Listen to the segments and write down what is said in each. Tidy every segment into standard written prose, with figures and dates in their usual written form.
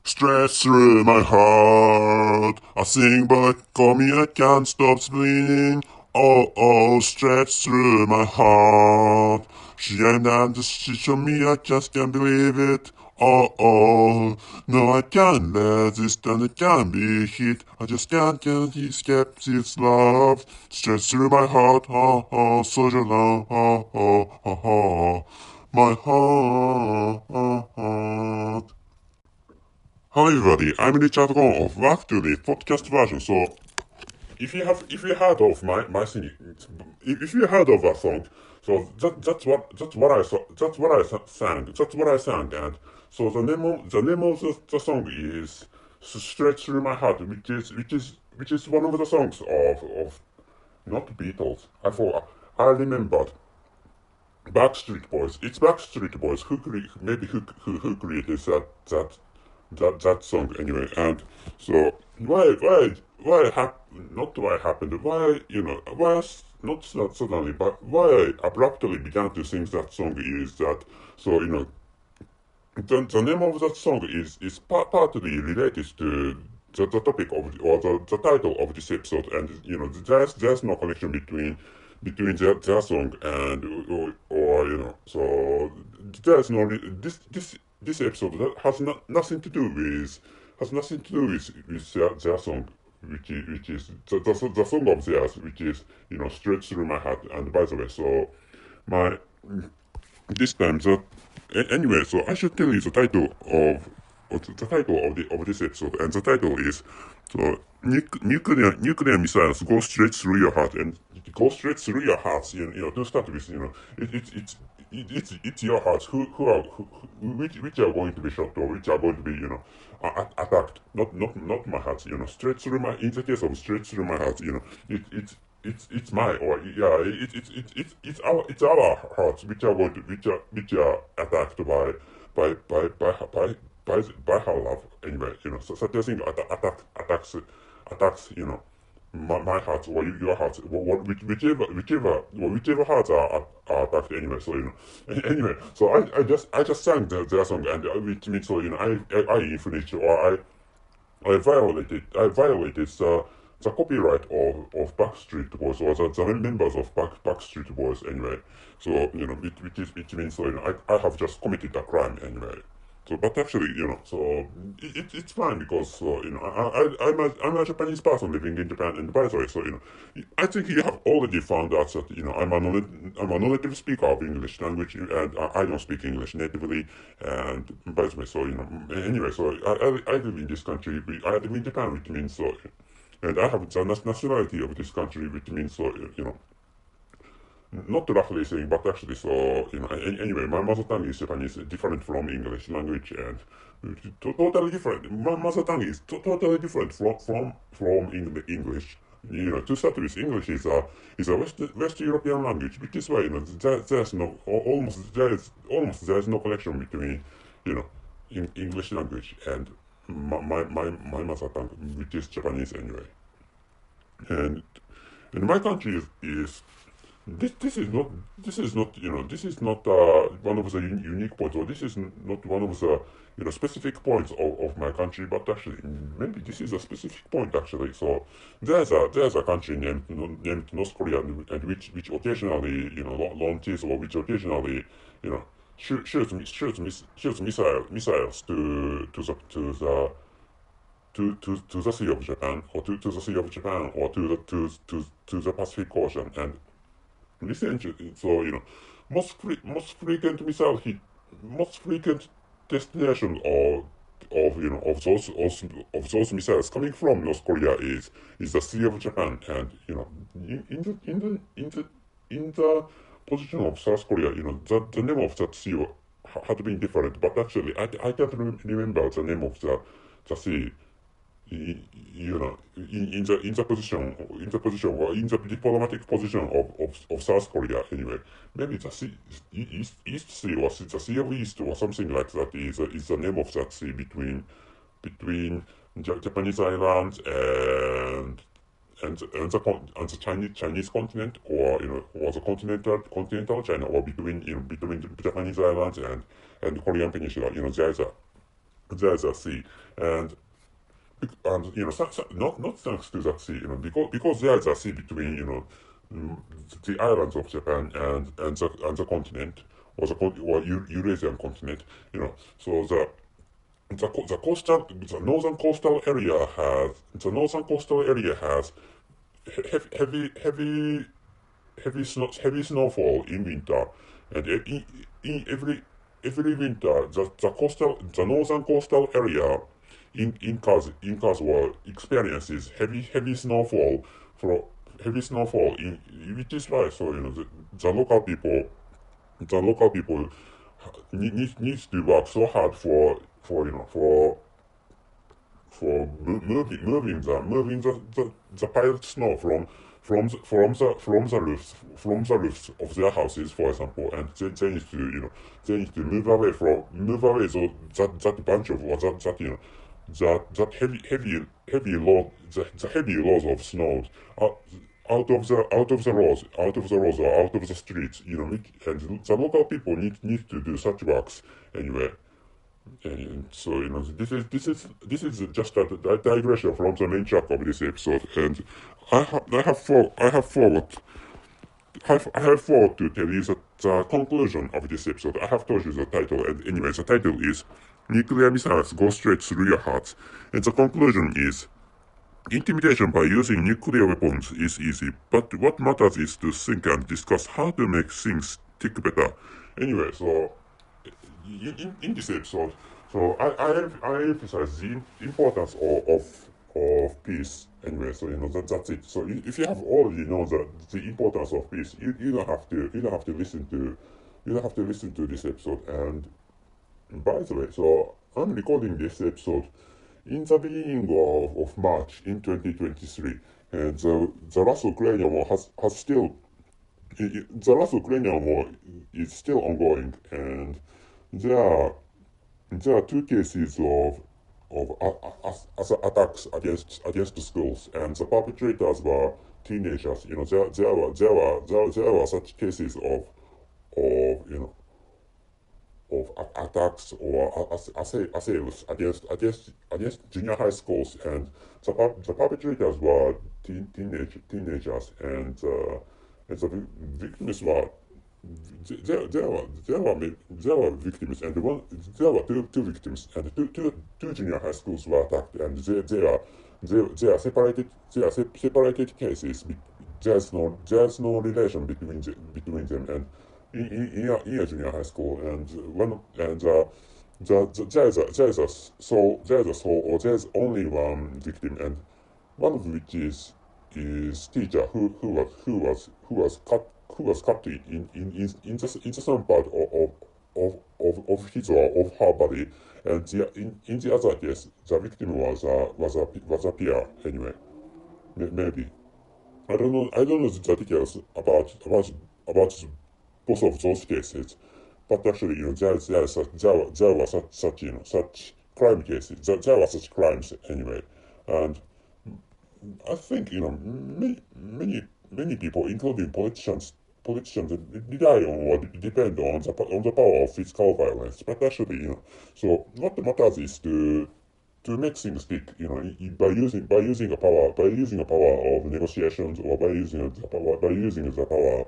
Stress through my heart. I sing but call me, I can't stop bleeding. Oh, stress through my heart. She ain't had this shit on me, I just can't believe it. Oh, no, I can't let this down, it can't be hit. I just can't escape this love. Stress through my heart, soldier love, my heart. Hi everybody, I'm in the chat room of Back to the podcast version. So if you heard of my singing, if you heard of that song, so that's what I sang, and so the name of the song is Straight Through My Heart, which is one of the songs of not Beatles. I remembered Backstreet Boys. It's Backstreet Boys who created that song anyway. And so not why happened, why, not suddenly, but why I abruptly began to sing that song is that, so, the name of that song is partly related to the topic of the title of this episode, and there's no connection between their song and so there's no this episode that has nothing to do with their song, which is the song of theirs, which is straight through my heart. And by the way, so my this time anyway, so I should tell you the title of this episode, and the title is so nuclear missiles go straight through your heart, and go straight through your hearts. To start with, it's your hearts which are going to be shot, or which are going to be attacked. Not my heart. Straight through my. In the case of straight through my heart, it's my, or yeah, it's our hearts which are going to which are attacked by by by by by her love anyway. So such a thing attacks my heart, or your heart, whichever hearts are attacked anyway. So anyway, so I just sang their song, and which means, so I infringed, or I violated the copyright of Backstreet Boys, or the members of Backstreet Boys anyway. So which means, so I have just committed a crime anyway. So, but actually, so it's fine, because I'm a Japanese person living in Japan, and by the way, so I think you have already found out that I'm a native speaker of English language, and I don't speak English natively. And by the way, so anyway, so I live in this country. I live in Japan, which means, so, and I have the nationality of this country, which means, so not roughly saying, but actually, so anyway, my mother tongue is Japanese, different from English language, and totally different. My mother tongue is totally different from English. To start with, English is a West European language, which is why there's no there's no connection between English language and my mother tongue, which is Japanese anyway. And my country is this is not this is not one of the unique points, or this is not one of the specific points of my country, but actually maybe this is a specific point actually. So there's a country named North Korea, and which occasionally launches, or which occasionally shoots missiles to the Sea of Japan, or to the Sea of Japan, or to the Pacific Ocean. And recently, so most frequent destination of those missiles coming from North Korea is the Sea of Japan. And in the position of South Korea, the name of that sea had been different, but actually I can't remember the name of the sea. In the position, or in the diplomatic position of South Korea anyway. Maybe the sea, East Sea, or the Sea of East, or something like that is the name of that sea between Japanese islands and the Chinese continent, or or the continental China, or between the Japanese islands and the Korean peninsula. There's a there is a sea, and not thanks to that sea, because there is a sea between, the islands of Japan and the continent, or Eurasian continent, so the northern coastal area has heavy heavy snowfall in winter, and in every winter the northern coastal area in Kazuo experiences heavy snowfall for heavy snowfall in which is why, so the local people needs to work so hard for moving the piled snow from the roofs of their houses, for example, and they need to, they need to move away that bunch of, or that heavy load, the heavy loads of snow out, out of the roads or out of the streets, and the local people need to do such works anyway. And so, this is just a digression from the main track of this episode, and I have forgot I have forgot to tell you the conclusion of this episode. I have told you the title, and anyway, the title is "Nuclear Missiles Go Straight Through Your Heart," and the conclusion is: intimidation by using nuclear weapons is easy, but what matters is to think and discuss how to make things tick better. Anyway, so in this episode, so I emphasize the importance of peace. Anyway, so that's it. So if you have already know the importance of peace, you don't have to listen to this episode. And by the way, so I'm recording this episode in the beginning of March in 2023, and the Russo Ukrainian war has still the Russo Ukrainian war is still ongoing, and there are two cases of attacks against the schools, and the perpetrators were teenagers. There were such cases of attacks or assails against junior high schools, and the perpetrators were teenagers, and the victims were there were victims, and there were two victims, and two junior high schools were attacked, and they are separated cases. There's no relation between them, and in a junior high school, and there's only one victim, and one of which is teacher who was cut in the some part of his or of her body, and in the other case the victim was a peer anyway. Maybe I don't know the details about both of those cases, but actually, there were such crime cases. There were such crimes anyway, and I think, many people, including politicians rely on or depend on the power of physical violence. But actually, so what matters is to make things stick, by using a power of negotiations, or by using the power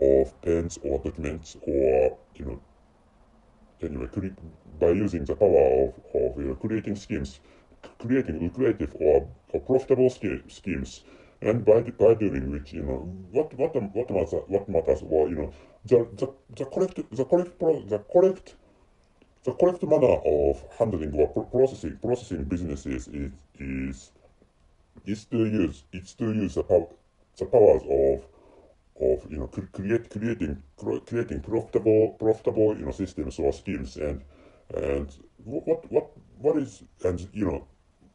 of pens or documents, or anyway, by using the power of creating schemes, creating lucrative or profitable schemes, and by doing which, what matters, well, the correct manner of handling or processing businesses is to use the powers of creating profitable systems or schemes, and what is, and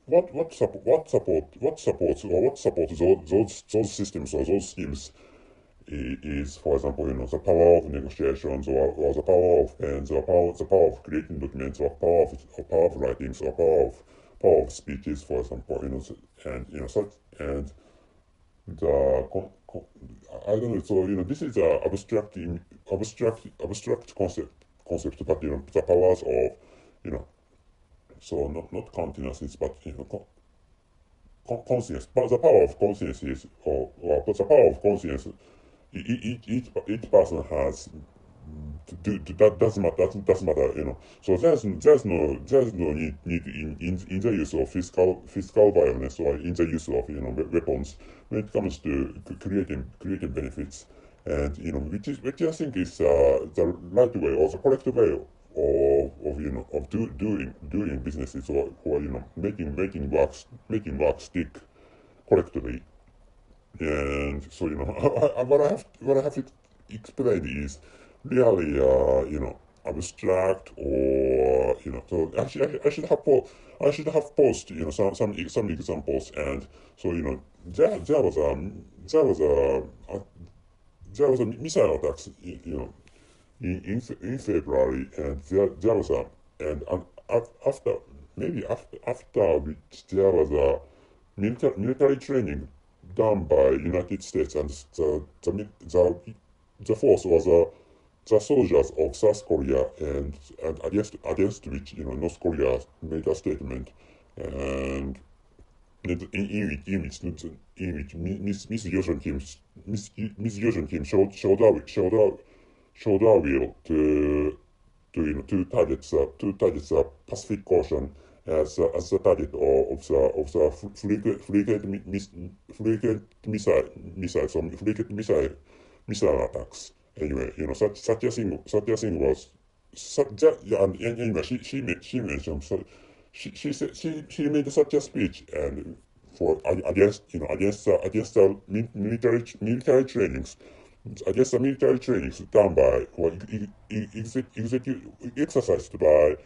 what supports those systems or those schemes is, for example, the power of negotiations, or the power of pens, or the power of creating documents, or power of writings, or power of speeches, for example, and such, and I don't know. So this is a abstract concept, but the powers of So not continuousness, but conscience. But the power of conscience is, or the power of conscience, each person has that doesn't matter, So there's no need in the use of physical violence or in the use of weapons when it comes to creating benefits, and which I think is the right way or the correct way of doing businesses, or making work stick correctly. And so what I have explained is really abstract, or so I should have post some examples. And so there was a missile attacks, in February. And there was a and after, maybe after which there was a military training done by United States, and the force was the soldiers of South Korea, and against which North Korea made a statement. And in which Miss Yoshon Kim showed our will to target the Pacific Ocean as the target of the frequent missile attacks. Anyway, such a thing was yeah, and anyway, she mentioned, so she made such a speech, and against the military trainings, against the military trainings done by, or exercised by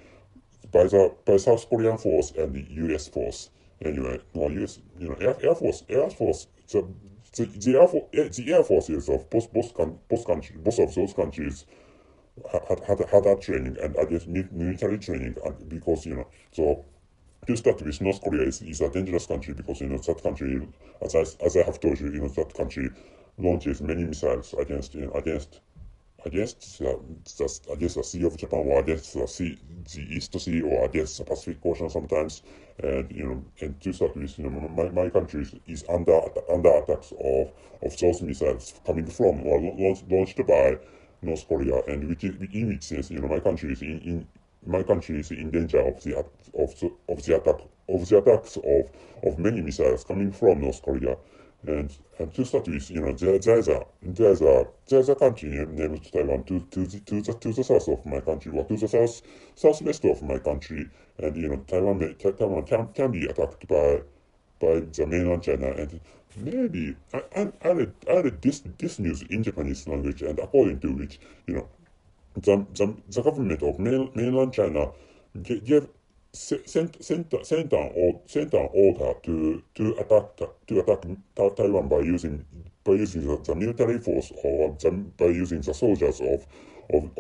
South Korean force and the U.S. force. Anyway, well, U.S. Air Force. The Air Forces of both of those countries had that training, and against military training, and because so to start with, North Korea is a dangerous country, because that country, as I have told you, that country launches many missiles against the Sea of Japan, or against the East Sea, or against the Pacific Ocean sometimes. And to start with, my country is under attacks of those missiles coming from, or launched by North Korea, and in which sense, my country is in danger of the attacks of many missiles coming from North Korea. And to start with, there's a country named Taiwan to the south of my country, or to the southwest of my country. And Taiwan can be attacked by the mainland China. And maybe I read this news in Japanese language, and according to which, the government of mainland China gave sent an order to attack Taiwan by using the military force, or by using the soldiers of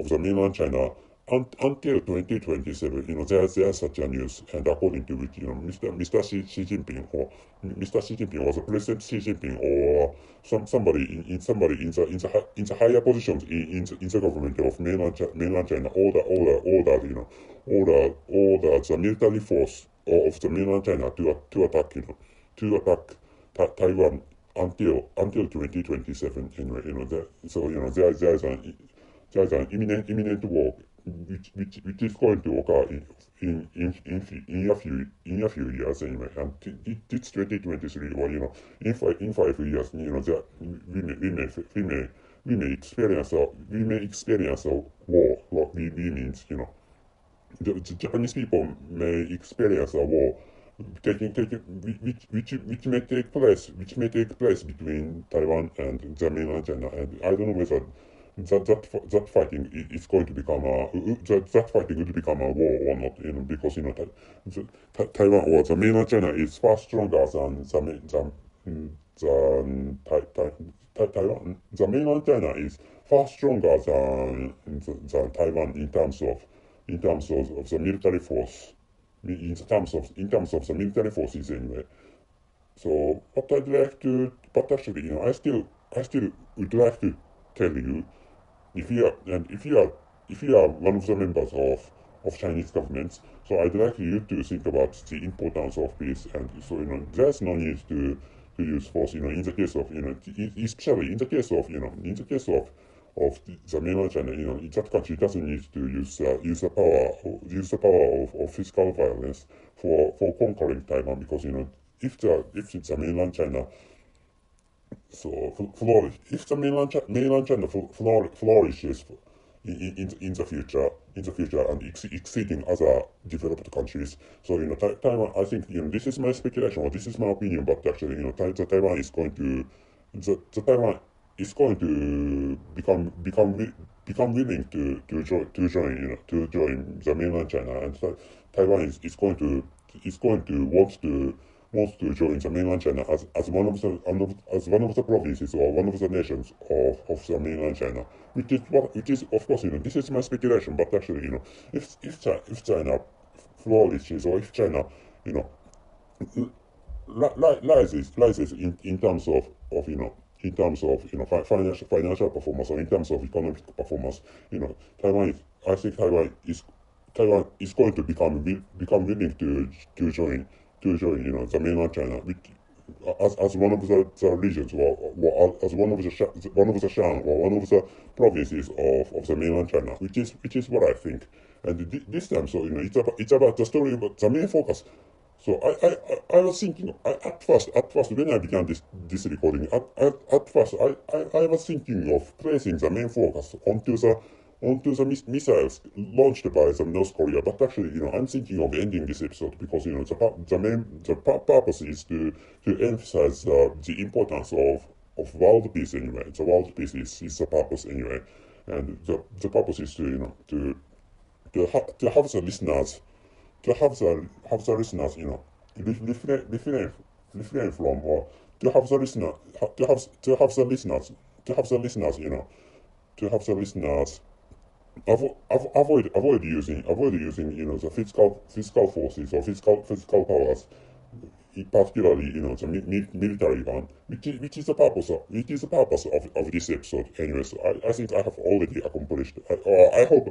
the mainland China, until 2027. There's such a news, and according to which, Mr. Xi Jinping, or Mr. Xi Jinping, or the President Xi Jinping, or somebody in the higher positions in the government of mainland China, order the military force of the mainland China to attack Taiwan until 2027. Anyway, there's an imminent war, which is going to occur in a few years. Anyway, and it's 2023, or in 5 years, we may experience a war. What we means, the Japanese people may experience a war, which may take place between Taiwan and the mainland China. And I don't know whether that fighting is going to become that fighting will become a war or not, because Taiwan, or the mainland China, is far stronger than Taiwan. The mainland China is far stronger than Taiwan in terms of the military force, in terms of the military forces. Anyway, so but actually, I still would like to tell you, if you are one of the members of Chinese governments. So I'd like you to think about the importance of peace, and so there's no need to use force. In the case of especially in the case of in the case of the mainland China, that country doesn't need to use the power of physical violence for conquering Taiwan, because if the mainland China flourish, if the mainland China flourishes in the future and exceeding other developed countries. So Taiwan. I think this is my speculation or this is my opinion, but actually Taiwan is going to the Taiwan is going to become willing to join the mainland China, and Taiwan is going to wants to join the mainland China as one of the provinces or one of the nations of the mainland China, which is of course this is my speculation, but actually if China flourishes, or if China you know rises in terms of in terms of financial performance, or in terms of economic performance, Taiwan is I think Taiwan is going to become willing to join the mainland China, as one of the regions, or as one of the shan, or one of the provinces of the mainland China, which is what I think. And this time, so it's about the story, but the main focus. So I was thinking at first when I began this recording, at first I was thinking of placing the main focus onto the missiles launched by the North Korea, but actually I'm thinking of ending this episode, because the purpose is to emphasize the importance of world peace anyway. The world peace is the purpose anyway, and the purpose is to have the listeners refrain from, or to have the listener to have the listeners to have the listeners avoid using the physical forces or physical powers, particularly the military one, which is the purpose of this episode anyway. So I think I have already accomplished, or I have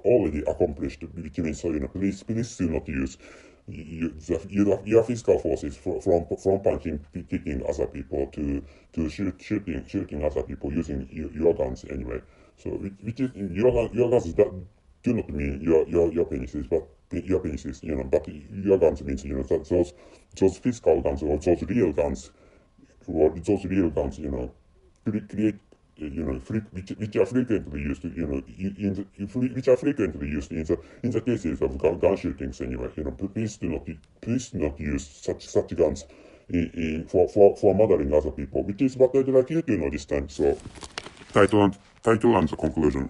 already accomplished, which means, so please do not use your physical forces from punching, kicking other people to shooting other people using your guns anyway. So which is your guns that do not mean your penises, but but your guns means those physical guns, or those real guns, create which are frequently used which are frequently used in the cases of gun shootings anyway. Please do not use such guns for murdering other people, which is what I'd like you to know this time. So title and the conclusion.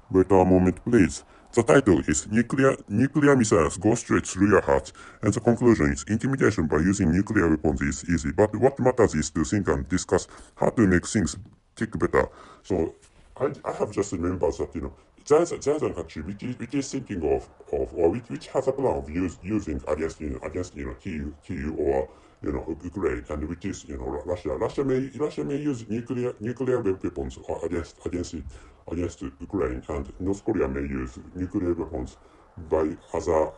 Wait a moment, please. The title is Nuclear Missiles Go Straight Through Your Heart, and the conclusion is Intimidation by using nuclear weapons is easy, but what matters is to think and discuss how to make things tick better. So I have just remembered that there's a country which is thinking of or which has a plan of using against Kyiv or Ukraine, and which is Russia. Russia may use nuclear weapons against Ukraine, and North Korea may use nuclear weapons by other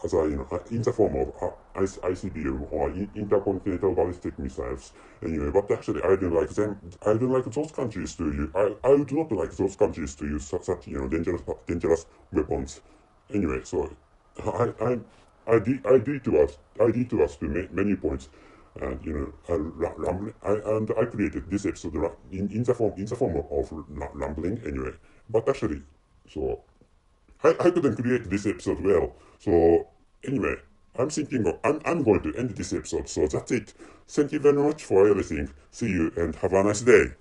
in the form of ICBM or intercontinental ballistic missiles anyway. But actually I don't like them. I don't like those countries to use. I do not like those countries to use such dangerous weapons anyway. So I did to us to many points, and and I created this episode in the form of rambling anyway. But actually, so I couldn't create this episode well. So anyway, I'm going to end this episode. So that's it. Thank you very much for everything. See you and have a nice day.